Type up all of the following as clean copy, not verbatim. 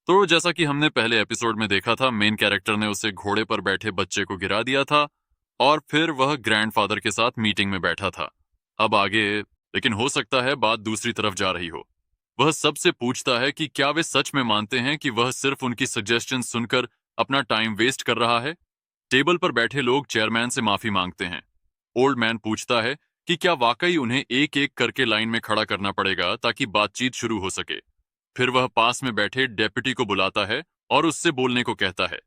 तो जैसा कि हमने पहले एपिसोड में देखा था, मेन कैरेक्टर ने उसे घोड़े पर बैठे बच्चे को गिरा दिया था और फिर वह ग्रैंडफादर के साथ मीटिंग में बैठा था। अब आगे, लेकिन हो सकता है बात दूसरी तरफ जा रही हो। वह सबसे पूछता है कि क्या वे सच में मानते हैं कि वह सिर्फ उनकी सजेशन सुनकर अपना टाइम वेस्ट कर रहा है। टेबल पर बैठे लोग चेयरमैन से माफी मांगते हैं। ओल्ड मैन पूछता है कि क्या वाकई उन्हें एक एक करके लाइन में खड़ा करना पड़ेगा ताकि बातचीत शुरू हो सके। फिर वह पास में बैठे डेप्यूटी को बुलाता है और उससे बोलने को कहता है।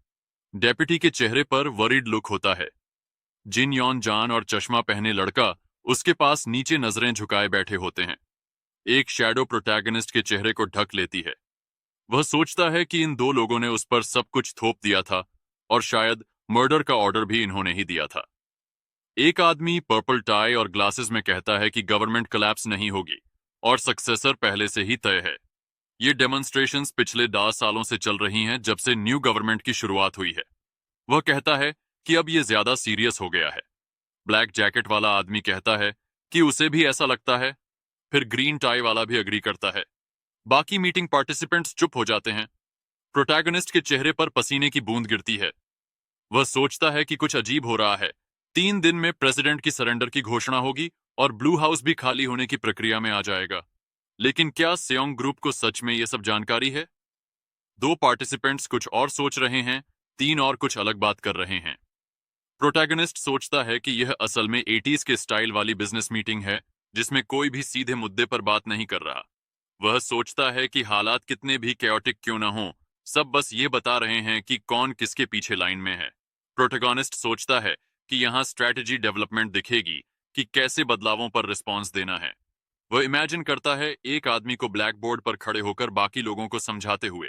डेप्यूटी के चेहरे पर वरीड लुक होता है। जिन यॉन जान और चश्मा पहने लड़का उसके पास नीचे नजरें झुकाए बैठे होते हैं। एक शैडो प्रोटैगनिस्ट के चेहरे को ढक लेती है। वह सोचता है कि इन दो लोगों ने उस पर सब कुछ थोप दिया था और शायद मर्डर का ऑर्डर भी इन्होंने ही दिया था। एक आदमी पर्पल टाई और ग्लासेस में कहता है कि गवर्नमेंट कोलैप्स नहीं होगी और सक्सेसर पहले से ही तय है। ये डेमोन्स्ट्रेशंस पिछले 10 सालों से चल रही हैं जब से न्यू गवर्नमेंट की शुरुआत हुई है। वह कहता है कि अब ये ज्यादा सीरियस हो गया है। ब्लैक जैकेट वाला आदमी कहता है कि उसे भी ऐसा लगता है। फिर ग्रीन टाई वाला भी अग्री करता है। बाकी मीटिंग पार्टिसिपेंट्स चुप हो जाते हैं। प्रोटैगनिस्ट के चेहरे पर पसीने की बूंद गिरती है। वह सोचता है कि कुछ अजीब हो रहा है। 3 दिन में प्रेसिडेंट की सरेंडर की घोषणा होगी और ब्लू हाउस भी खाली होने की प्रक्रिया में आ जाएगा। लेकिन क्या सेयोंग ग्रुप को सच में यह सब जानकारी है? दो पार्टिसिपेंट्स कुछ और सोच रहे हैं, तीन और कुछ अलग बात कर रहे हैं। प्रोटैगनिस्ट सोचता है कि यह असल में 80s के स्टाइल वाली बिजनेस मीटिंग है जिसमें कोई भी सीधे मुद्दे पर बात नहीं कर रहा। वह सोचता है कि हालात कितने भी कैओटिक क्यों ना हो, सब बस ये बता रहे हैं कि कौन किसके पीछे लाइन में है। प्रोटैगनिस्ट सोचता है कि यहाँ स्ट्रैटेजी डेवलपमेंट दिखेगी कि कैसे बदलावों पर रिस्पॉन्स देना है। वह इमेजिन करता है एक आदमी को ब्लैक बोर्ड पर खड़े होकर बाकी लोगों को समझाते हुए।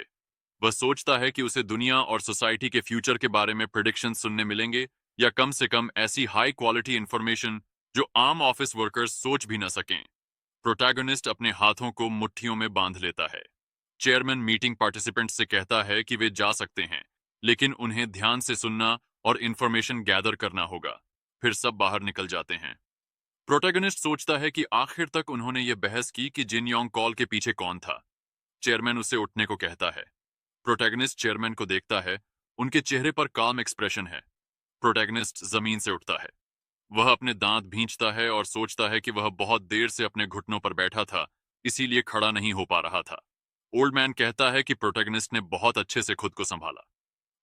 वह सोचता है कि उसे दुनिया और सोसाइटी के फ्यूचर के बारे में प्रिडिक्शन सुनने मिलेंगे, या कम से कम ऐसी हाई क्वालिटी इंफॉर्मेशन जो आम ऑफिस वर्कर्स सोच भी न सकें। प्रोटैगनिस्ट अपने हाथों को मुट्ठियों में बांध लेता है। चेयरमैन मीटिंग पार्टिसिपेंट्स से कहता है कि वे जा सकते हैं, लेकिन उन्हें ध्यान से सुनना और इंफॉर्मेशन गैदर करना होगा। फिर सब बाहर निकल जाते हैं। प्रोटैगनिस्ट सोचता है कि आखिर तक उन्होंने ये बहस की कि जिन योंग कॉल के पीछे कौन था। चेयरमैन उसे उठने को कहता है। प्रोटैगनिस्ट चेयरमैन को देखता है। उनके चेहरे पर काम एक्सप्रेशन है। प्रोटैगनिस्ट जमीन से उठता है। वह अपने दांत भींचता है और सोचता है कि वह बहुत देर से अपने घुटनों पर बैठा था, इसीलिए खड़ा नहीं हो पा रहा था। ओल्ड मैन कहता है कि प्रोटैगनिस्ट ने बहुत अच्छे से खुद को संभाला।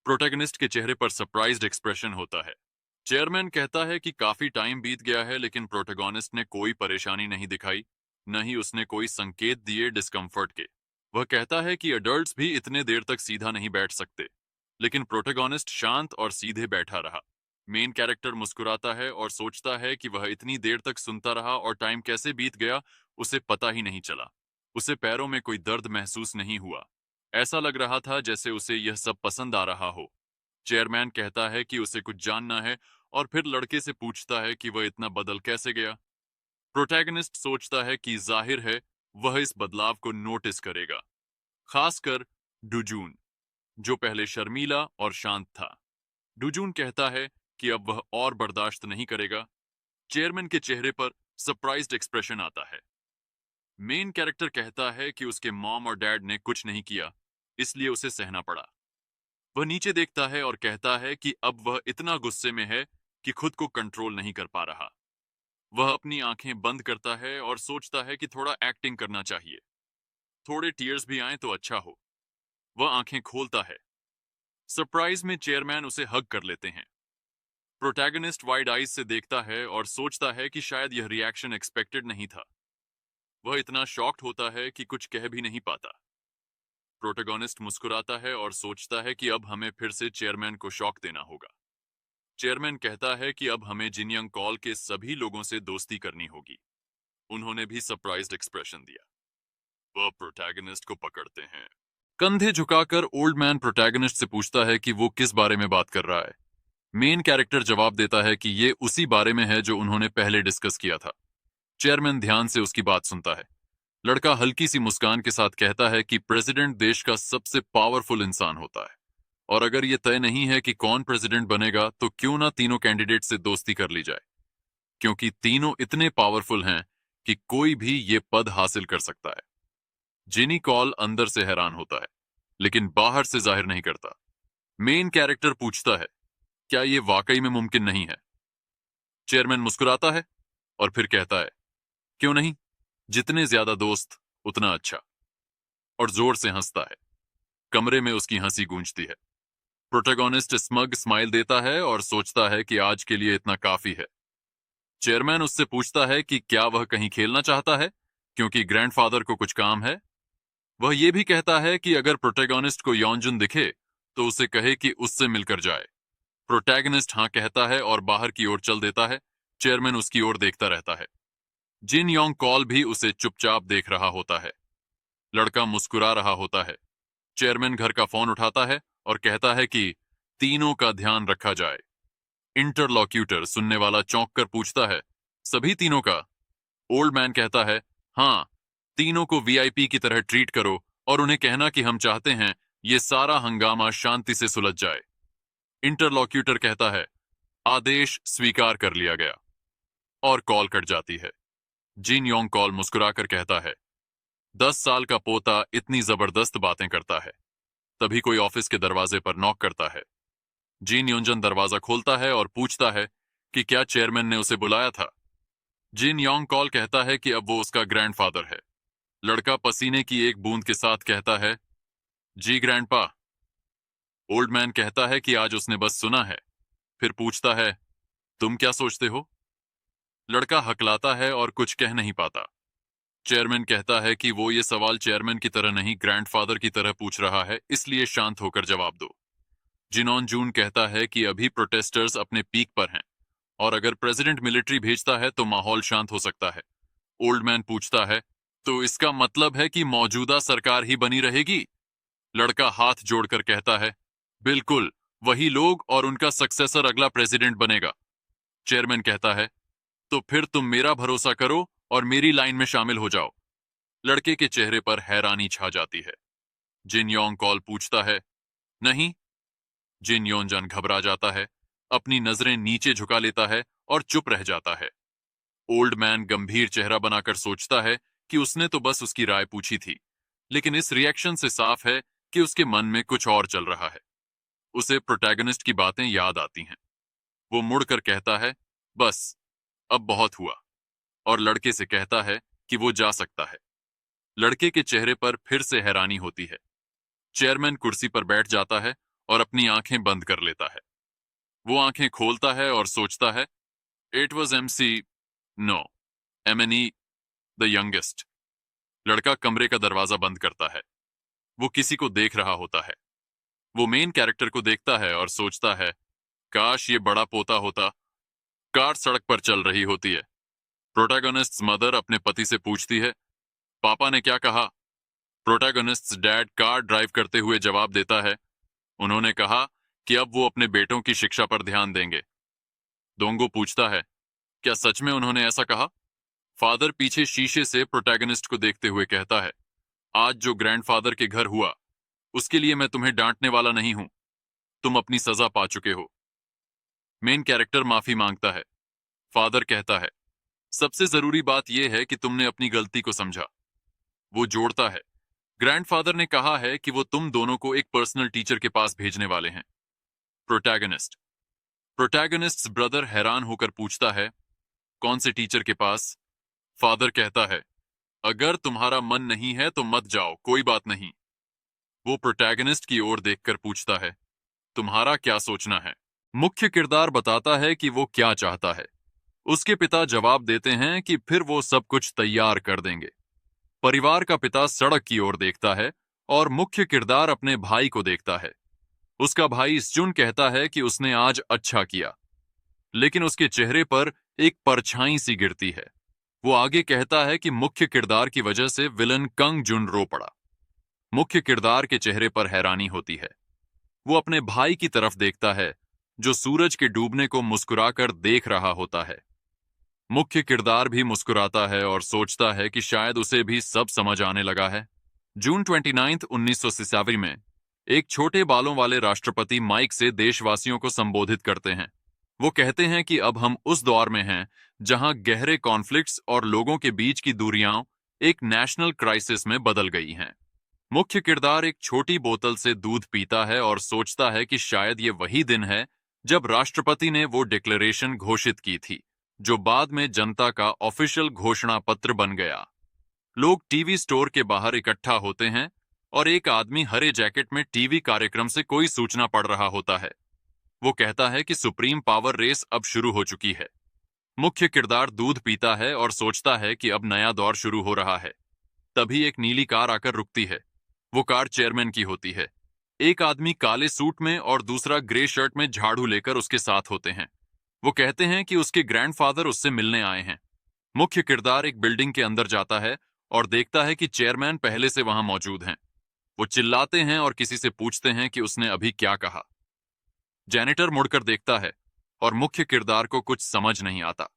प्रोटैगनिस्ट के चेहरे पर सरप्राइज्ड एक्सप्रेशन होता है। चेयरमैन कहता है कि काफी टाइम बीत गया है, लेकिन प्रोटैगनिस्ट ने कोई परेशानी नहीं दिखाई, न ही उसने कोई संकेत दिए डिस्कम्फर्ट के। वह कहता है कि एडल्ट्स भी इतने देर तक सीधा नहीं बैठ सकते, लेकिन प्रोटैगनिस्ट शांत और सीधे बैठा रहा। मेन कैरेक्टर मुस्कुराता है और सोचता है कि वह इतनी देर तक सुनता रहा और टाइम कैसे बीत गया उसे पता ही नहीं चला। उसे पैरों में कोई दर्द महसूस नहीं हुआ। ऐसा लग रहा था जैसे उसे यह सब पसंद आ रहा हो। चेयरमैन कहता है कि उसे कुछ जानना है और फिर लड़के से पूछता है कि वह इतना बदल कैसे गया। प्रोटैगनिस्ट सोचता है कि जाहिर है वह इस बदलाव को नोटिस करेगा, खासकर डुजून, जो पहले शर्मीला और शांत था। डुजून कहता है कि अब वह और बर्दाश्त नहीं करेगा। चेयरमैन के चेहरे पर सरप्राइज्ड एक्सप्रेशन आता है। मेन कैरेक्टर कहता है कि उसके मॉम और डैड ने कुछ नहीं किया, इसलिए उसे सहना पड़ा। वह नीचे देखता है और कहता है कि अब वह इतना गुस्से में है कि खुद को कंट्रोल नहीं कर पा रहा। वह अपनी आंखें बंद करता है और सोचता है कि थोड़ा एक्टिंग करना चाहिए, थोड़े टीयर्स भी आए तो अच्छा हो। वह आंखें खोलता है। सरप्राइज में चेयरमैन उसे हग कर लेते हैं। प्रोटैगनिस्ट वाइड आइज से देखता है और सोचता है कि शायद यह रिएक्शन एक्सपेक्टेड नहीं था। वह इतना शॉक्ड होता है कि कुछ कह भी नहीं पाता। प्रोटैगनिस्ट मुस्कुराता है और सोचता है कि अब हमें फिर से चेयरमैन को शॉक देना होगा। चेयरमैन कहता है कि अब हमें जिनयंग कॉल के सभी लोगों से दोस्ती करनी होगी। उन्होंने भी सरप्राइज्ड एक्सप्रेशन दिया। वह प्रोटैगनिस्ट को पकड़ते हैं। कंधे झुकाकर ओल्ड मैन प्रोटैगनिस्ट से पूछता है कि वो किस बारे में बात कर रहा है। मेन कैरेक्टर जवाब देता है कि ये उसी बारे में है जो उन्होंने पहले डिस्कस किया था। चेयरमैन ध्यान से उसकी बात सुनता है। लड़का हल्की सी मुस्कान के साथ कहता है कि प्रेसिडेंट देश का सबसे पावरफुल इंसान होता है, और अगर ये तय नहीं है कि कौन प्रेसिडेंट बनेगा तो क्यों ना तीनों कैंडिडेट से दोस्ती कर ली जाए, क्योंकि तीनों इतने पावरफुल हैं कि कोई भी ये पद हासिल कर सकता है। जिनी कॉल अंदर से हैरान होता है। लेकिन बाहर से जाहिर नहीं करता। मेन कैरेक्टर पूछता है, क्या ये वाकई में मुमकिन नहीं है? चेयरमैन मुस्कुराता है और फिर कहता है, क्यों नहीं, जितने ज्यादा दोस्त उतना अच्छा, और जोर से हंसता है। कमरे में उसकी हंसी गूंजती है। प्रोटैगनिस्ट स्मग स्माइल देता है और सोचता है कि आज के लिए इतना काफी है। चेयरमैन उससे पूछता है कि क्या वह कहीं खेलना चाहता है, क्योंकि ग्रैंडफादर को कुछ काम है। वह यह भी कहता है कि अगर प्रोटैगनिस्ट को यॉनजुन दिखे तो उसे कहे कि उससे मिलकर जाए। प्रोटैगनिस्ट हाँ कहता है और बाहर की ओर चल देता है। चेयरमैन उसकी ओर देखता रहता है। जिन योंग कॉल भी उसे चुपचाप देख रहा होता है। लड़का मुस्कुरा रहा होता है। चेयरमैन घर का फोन उठाता है और कहता है कि तीनों का ध्यान रखा जाए। इंटरलॉक्यूटर सुनने वाला चौंक कर पूछता है, सभी तीनों का? ओल्ड मैन कहता है, हाँ, तीनों को वीआईपी की तरह ट्रीट करो और उन्हें कहना कि हम चाहते हैं ये सारा हंगामा शांति से सुलझ जाए। इंटरलॉक्यूटर कहता है, आदेश स्वीकार कर लिया गया, और कॉल कट जाती है। जिन योंग कॉल मुस्कुराकर कहता है, 10 साल का पोता इतनी जबरदस्त बातें करता है। तभी कोई ऑफिस के दरवाजे पर नॉक करता है। जिन योंजन दरवाजा खोलता है और पूछता है कि क्या चेयरमैन ने उसे बुलाया था। जिन योंग कॉल कहता है कि अब वो उसका ग्रैंडफादर है। लड़का पसीने की एक बूंद के साथ कहता है, जी ग्रैंडपा। ओल्ड मैन कहता है कि आज उसने बस सुना है। फिर पूछता है, तुम क्या सोचते हो? लड़का हकलाता है और कुछ कह नहीं पाता। चेयरमैन कहता है कि वो ये सवाल चेयरमैन की तरह नहीं, ग्रैंडफादर की तरह पूछ रहा है, इसलिए शांत होकर जवाब दो। जिनॉन जून कहता है कि अभी प्रोटेस्टर्स अपने पीक पर हैं और अगर प्रेसिडेंट मिलिट्री भेजता है तो माहौल शांत हो सकता है। ओल्ड मैन पूछता है, तो इसका मतलब है कि मौजूदा सरकार ही बनी रहेगी? लड़का हाथ जोड़कर कहता है, बिल्कुल, वही लोग और उनका सक्सेसर अगला प्रेसिडेंट बनेगा। चेयरमैन कहता है, तो फिर तुम मेरा भरोसा करो और मेरी लाइन में शामिल हो जाओ। लड़के के चेहरे पर हैरानी छा जाती है। जिन योंग कॉल पूछता है, नहीं। जिन योंजन घबरा जाता है, अपनी नजरें नीचे झुका लेता है और चुप रह जाता है। ओल्ड मैन गंभीर चेहरा बनाकर सोचता है कि उसने तो बस उसकी राय पूछी थी, लेकिन इस रिएक्शन से साफ है कि उसके मन में कुछ और चल रहा है। उसे प्रोटैगनिस्ट की बातें याद आती हैं। वो मुड़कर कहता है, बस, अब बहुत हुआ, और लड़के से कहता है कि वो जा सकता है। लड़के के चेहरे पर फिर से हैरानी होती है। चेयरमैन कुर्सी पर बैठ जाता है और अपनी आंखें बंद कर लेता है। वो आंखें खोलता है और सोचता है, it was MC, no, MNE, the youngest. लड़का कमरे का दरवाजा बंद करता है। वो किसी को देख रहा होता है। वो मेन कैरेक्टर को देखता है और सोचता है, काश ये बड़ा पोता होता। कार सड़क पर चल रही होती है। प्रोटैगनिस्ट्स मदर अपने पति से पूछती है, पापा ने क्या कहा? प्रोटैगनिस्ट्स डैड कार ड्राइव करते हुए जवाब देता है, उन्होंने कहा कि अब वो अपने बेटों की शिक्षा पर ध्यान देंगे। दोंगो पूछता है, क्या सच में उन्होंने ऐसा कहा? फादर पीछे शीशे से प्रोटैगनिस्ट को देखते हुए कहता है, आज जो ग्रैंडफादर के घर हुआ उसके लिए मैं तुम्हें डांटने वाला नहीं हूं। तुम अपनी सजा पा चुके हो। मेन कैरेक्टर माफी मांगता है। फादर कहता है, सबसे जरूरी बात यह है कि तुमने अपनी गलती को समझा। वो जोड़ता है, ग्रैंडफादर ने कहा है कि वो तुम दोनों को एक पर्सनल टीचर के पास भेजने वाले हैं। प्रोटैगनिस्ट प्रोटैगनिस्ट्स ब्रदर हैरान होकर पूछता है, कौन से टीचर के पास? फादर कहता है, अगर तुम्हारा मन नहीं है तो मत जाओ, कोई बात नहीं। वो प्रोटैगनिस्ट की ओर देखकर पूछता है, तुम्हारा क्या सोचना है? मुख्य किरदार बताता है कि वो क्या चाहता है। उसके पिता जवाब देते हैं कि फिर वो सब कुछ तैयार कर देंगे। परिवार का पिता सड़क की ओर देखता है और मुख्य किरदार अपने भाई को देखता है। उसका भाई स्जुन कहता है कि उसने आज अच्छा किया, लेकिन उसके चेहरे पर एक परछाई सी गिरती है। वो आगे कहता है कि मुख्य किरदार की वजह से विलन कंग जुन रो पड़ा। मुख्य किरदार के चेहरे पर हैरानी होती है। वो अपने भाई की तरफ देखता है, जो सूरज के डूबने को मुस्कुराकर देख रहा होता है। मुख्य किरदार भी मुस्कुराता है और सोचता है कि शायद उसे भी सब समझ आने लगा है। जून 29, 1987 में एक छोटे बालों वाले राष्ट्रपति माइक से देशवासियों को संबोधित करते हैं। वो कहते हैं कि अब हम उस दौर में हैं जहां गहरे कॉन्फ्लिक्ट्स और लोगों के बीच की दूरियां एक नेशनल क्राइसिस में बदल गई हैं। मुख्य किरदार एक छोटी बोतल से दूध पीता है और सोचता है कि शायद ये वही दिन है जब राष्ट्रपति ने वो डिक्लेरेशन घोषित की थी, जो बाद में जनता का ऑफिशियल घोषणा पत्र बन गया। लोग टीवी स्टोर के बाहर इकट्ठा होते हैं और एक आदमी हरे जैकेट में टीवी कार्यक्रम से कोई सूचना पढ़ रहा होता है। वो कहता है कि सुप्रीम पावर रेस अब शुरू हो चुकी है। मुख्य किरदार दूध पीता है और सोचता है कि अब नया दौर शुरू हो रहा है। तभी एक नीली कार आकर रुकती है। वो कार चेयरमैन की होती है। एक आदमी काले सूट में और दूसरा ग्रे शर्ट में झाड़ू लेकर उसके साथ होते हैं। वो कहते हैं कि उसके ग्रैंडफादर उससे मिलने आए हैं। मुख्य किरदार एक बिल्डिंग के अंदर जाता है और देखता है कि चेयरमैन पहले से वहां मौजूद हैं। वो चिल्लाते हैं और किसी से पूछते हैं कि उसने अभी क्या कहा। जैनिटर मुड़कर देखता है और मुख्य किरदार को कुछ समझ नहीं आता।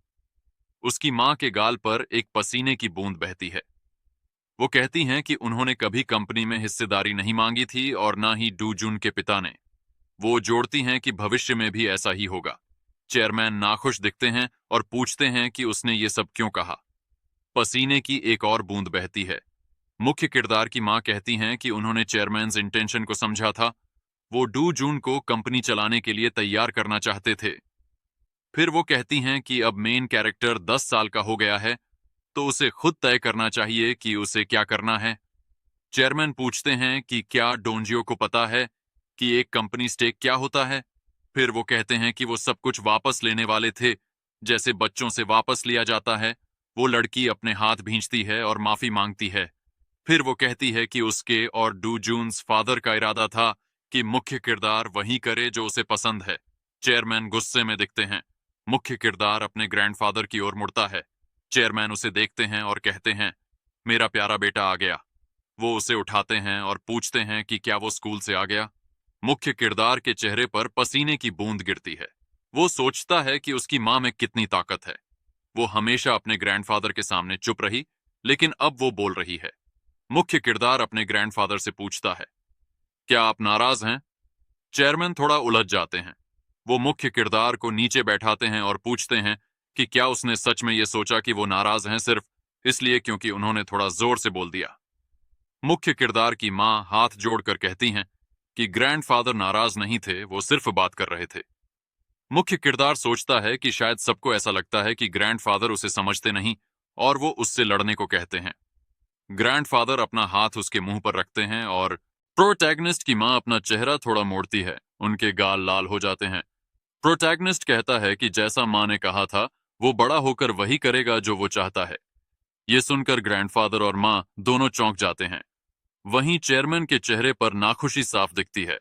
उसकी मां के गाल पर एक पसीने की बूंद बहती है। वो कहती हैं कि उन्होंने कभी कंपनी में हिस्सेदारी नहीं मांगी थी और ना ही डू जून के पिता ने। वो जोड़ती हैं कि भविष्य में भी ऐसा ही होगा। चेयरमैन नाखुश दिखते हैं और पूछते हैं कि उसने ये सब क्यों कहा। पसीने की एक और बूंद बहती है। मुख्य किरदार की मां कहती हैं कि उन्होंने चेयरमैन इंटेंशन को समझा था। वो डू जून को कंपनी चलाने के लिए तैयार करना चाहते थे। फिर वो कहती हैं कि अब मेन कैरेक्टर 10 साल का हो गया है, तो उसे खुद तय करना चाहिए कि उसे क्या करना है। चेयरमैन पूछते हैं कि क्या डोंजियो को पता है कि एक कंपनी स्टेक क्या होता है। फिर वो कहते हैं कि वो सब कुछ वापस लेने वाले थे, जैसे बच्चों से वापस लिया जाता है। वो लड़की अपने हाथ भींचती है और माफी मांगती है। फिर वो कहती है कि उसके और डू जून्स फादर का इरादा था कि मुख्य किरदार वही करे जो उसे पसंद है। चेयरमैन गुस्से में दिखते हैं। मुख्य किरदार अपने ग्रैंडफादर की ओर मुड़ता है। चेयरमैन उसे देखते हैं और कहते हैं, मेरा प्यारा बेटा आ गया। वो उसे उठाते हैं और पूछते हैं कि क्या वो स्कूल से आ गया। मुख्य किरदार के चेहरे पर पसीने की बूंद गिरती है। वो सोचता है कि उसकी मां में कितनी ताकत है। वो हमेशा अपने ग्रैंडफादर के सामने चुप रही, लेकिन अब वो बोल रही है। मुख्य किरदार अपने ग्रैंडफादर से पूछता है, क्या आप नाराज हैं? चेयरमैन थोड़ा उलझ जाते हैं। वो मुख्य किरदार को नीचे बैठाते हैं और पूछते हैं कि क्या उसने सच में ये सोचा कि वो नाराज हैं सिर्फ इसलिए क्योंकि उन्होंने थोड़ा जोर से बोल दिया। मुख्य किरदार की मां हाथ जोड़कर कहती हैं कि ग्रैंडफादर नाराज नहीं थे, वो सिर्फ बात कर रहे थे। मुख्य किरदार सोचता है कि शायद सबको ऐसा लगता है कि ग्रैंडफादर उसे समझते नहीं और वो उससे लड़ने को कहते हैं। ग्रैंडफादर अपना हाथ उसके मुंह पर रखते हैं और प्रोटैगनिस्ट की मां अपना चेहरा थोड़ा मोड़ती है। उनके गाल लाल हो जाते हैं। प्रोटैगनिस्ट कहता है कि जैसा मां ने कहा था, वो बड़ा होकर वही करेगा जो वो चाहता है। ये सुनकर ग्रैंडफादर और मां दोनों चौंक जाते हैं। वहीं चेयरमैन के चेहरे पर नाखुशी साफ दिखती है।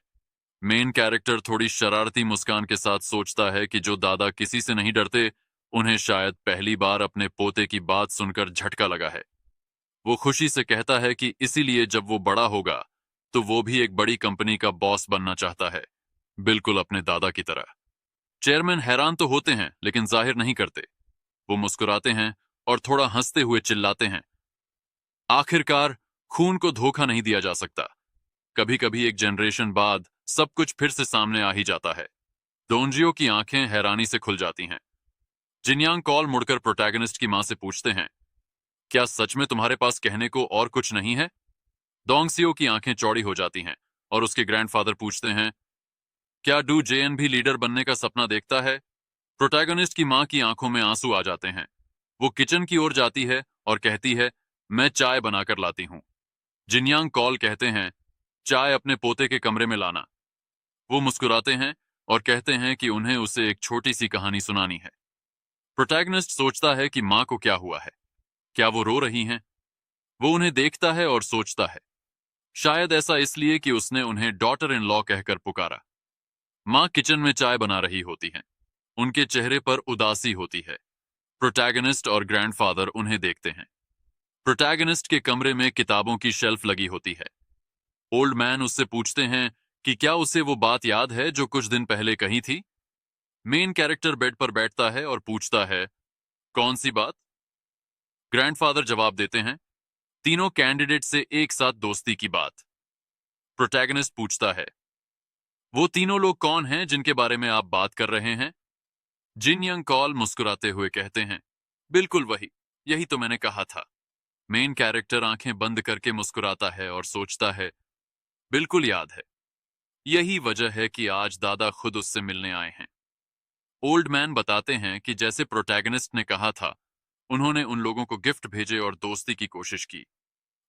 मेन कैरेक्टर थोड़ी शरारती मुस्कान के साथ सोचता है कि जो दादा किसी से नहीं डरते, उन्हें शायद पहली बार अपने पोते की बात सुनकर झटका लगा है। वो खुशी से कहता है कि इसीलिए जब वो बड़ा होगा तो वो भी एक बड़ी कंपनी का बॉस बनना चाहता है, बिल्कुल अपने दादा की तरह। चेयरमैन हैरान तो होते हैं लेकिन जाहिर नहीं करते। वो मुस्कुराते हैं और थोड़ा हंसते हुए चिल्लाते हैं, आखिरकार खून को धोखा नहीं दिया जा सकता। कभी कभी एक जनरेशन बाद सब कुछ फिर से सामने आ ही जाता है। डोंजियो की आंखें हैरानी से खुल जाती हैं। जिनयांग कॉल मुड़कर प्रोटैगनिस्ट की मां से पूछते हैं, क्या सच में तुम्हारे पास कहने को और कुछ नहीं है? डोंगसियो की आंखें चौड़ी हो जाती हैं और उसके ग्रैंडफादर पूछते हैं, क्या डू जेएन भी लीडर बनने का सपना देखता है? प्रोटैगनिस्ट की मां की आंखों में आंसू आ जाते हैं। वो किचन की ओर जाती है और कहती है, मैं चाय बनाकर लाती हूं। जिनयांग कॉल कहते हैं, चाय अपने पोते के कमरे में लाना। वो मुस्कुराते हैं और कहते हैं कि उन्हें उसे एक छोटी सी कहानी सुनानी है। प्रोटैगनिस्ट सोचता है कि मां को क्या हुआ है। क्या वो रो रही हैं? वो उन्हें देखता है और सोचता है, शायद ऐसा इसलिए कि उसने उन्हें डॉटर इन लॉ कहकर पुकारा। मां किचन में चाय बना रही होती हैं। उनके चेहरे पर उदासी होती है। प्रोटैगनिस्ट और ग्रैंडफादर उन्हें देखते हैं। प्रोटैगनिस्ट के कमरे में किताबों की शेल्फ लगी होती है। ओल्ड मैन उससे पूछते हैं कि क्या उसे वो बात याद है जो कुछ दिन पहले कही थी। मेन कैरेक्टर बेड पर बैठता है और पूछता है, कौन सी बात? ग्रैंडफादर जवाब देते हैं, तीनों कैंडिडेट से एक साथ दोस्ती की बात। प्रोटैगनिस्ट पूछता है, वो तीनों लोग कौन हैं जिनके बारे में आप बात कर रहे हैं? जिन यंग कॉल मुस्कुराते हुए कहते हैं, बिल्कुल वही, यही तो मैंने कहा था। मेन कैरेक्टर आंखें बंद करके मुस्कुराता है और सोचता है, बिल्कुल याद है। यही वजह है कि आज दादा खुद उससे मिलने आए हैं। ओल्ड मैन बताते हैं कि जैसे प्रोटैगनिस्ट ने कहा था, उन्होंने उन लोगों को गिफ्ट भेजे और दोस्ती की कोशिश की।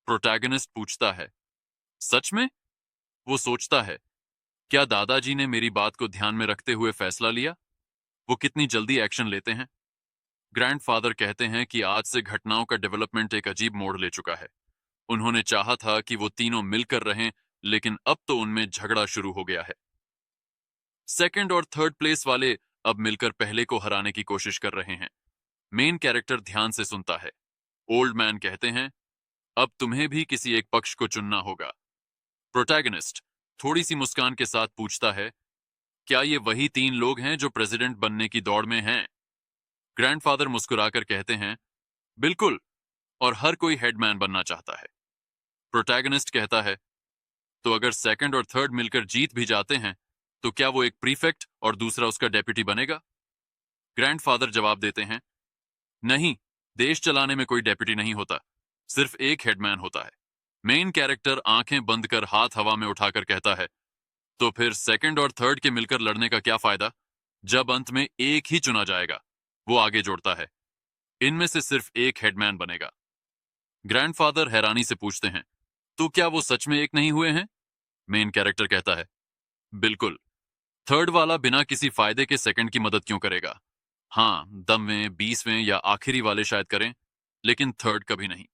प्रोटैगनिस्ट पूछता है, सच में? वो सोचता है, क्या दादाजी ने मेरी बात को ध्यान में रखते हुए फैसला लिया? वो कितनी जल्दी एक्शन लेते हैं। ग्रैंडफादर कहते हैं कि आज से घटनाओं का डेवलपमेंट एक अजीब मोड़ ले चुका है। उन्होंने चाहा था कि वो तीनों मिलकर रहें, लेकिन अब तो उनमें झगड़ा शुरू हो गया है। सेकंड और थर्ड प्लेस वाले अब मिलकर पहले को हराने की कोशिश कर रहे हैं। मेन कैरेक्टर ध्यान से सुनता है। ओल्ड मैन कहते हैं, अब तुम्हें भी किसी एक पक्ष को चुनना होगा। प्रोटैगनिस्ट थोड़ी सी मुस्कान के साथ पूछता है, क्या ये वही तीन लोग हैं जो प्रेसिडेंट बनने की दौड़ में हैं? ग्रैंडफादर मुस्कुराकर कहते हैं, बिल्कुल, और हर कोई हेडमैन बनना चाहता है। प्रोटैगनिस्ट कहता है, तो अगर सेकंड और थर्ड मिलकर जीत भी जाते हैं, तो क्या वो एक प्रीफेक्ट और दूसरा उसका डेप्यूटी बनेगा? ग्रैंडफादर जवाब देते हैं, नहीं, देश चलाने में कोई डेप्यूटी नहीं होता, सिर्फ एक हेडमैन होता है। मेन कैरेक्टर आंखें बंद कर हाथ हवा में उठाकर कहता है, तो फिर सेकंड और थर्ड के मिलकर लड़ने का क्या फायदा, जब अंत में एक ही चुना जाएगा। वो आगे जोड़ता है, इनमें से सिर्फ एक हेडमैन बनेगा। ग्रैंडफादर हैरानी से पूछते हैं, तो क्या वो सच में एक नहीं हुए हैं? मेन कैरेक्टर कहता है, बिल्कुल, थर्ड वाला बिना किसी फायदे के सेकंड की मदद क्यों करेगा? हाँ, 10वें, 20वें या आखिरी वाले शायद करें, लेकिन थर्ड कभी नहीं।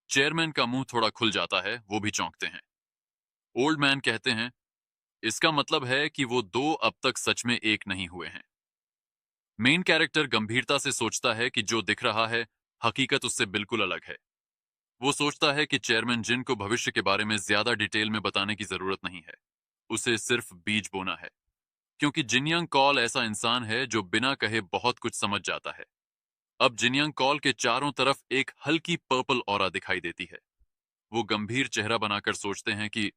चेयरमैन का मुंह थोड़ा खुल जाता है, वो भी चौंकते हैं। ओल्ड मैन कहते हैं, इसका मतलब है कि वो दो अब तक सच में एक नहीं हुए हैं। मेन कैरेक्टर गंभीरता से सोचता है कि जो दिख रहा है, हकीकत उससे बिल्कुल अलग है। वो सोचता है कि चेयरमैन जिन को भविष्य के बारे में ज्यादा डिटेल में बताने की जरूरत नहीं है, उसे सिर्फ बीज बोना है, क्योंकि जिनयंग कॉल ऐसा इंसान है जो बिना कहे बहुत कुछ समझ जाता है। अब जिनयंग कॉल के चारों तरफ एक हल्की पर्पल ऑरा दिखाई देती है। वो गंभीर चेहरा बनाकर सोचते हैं कि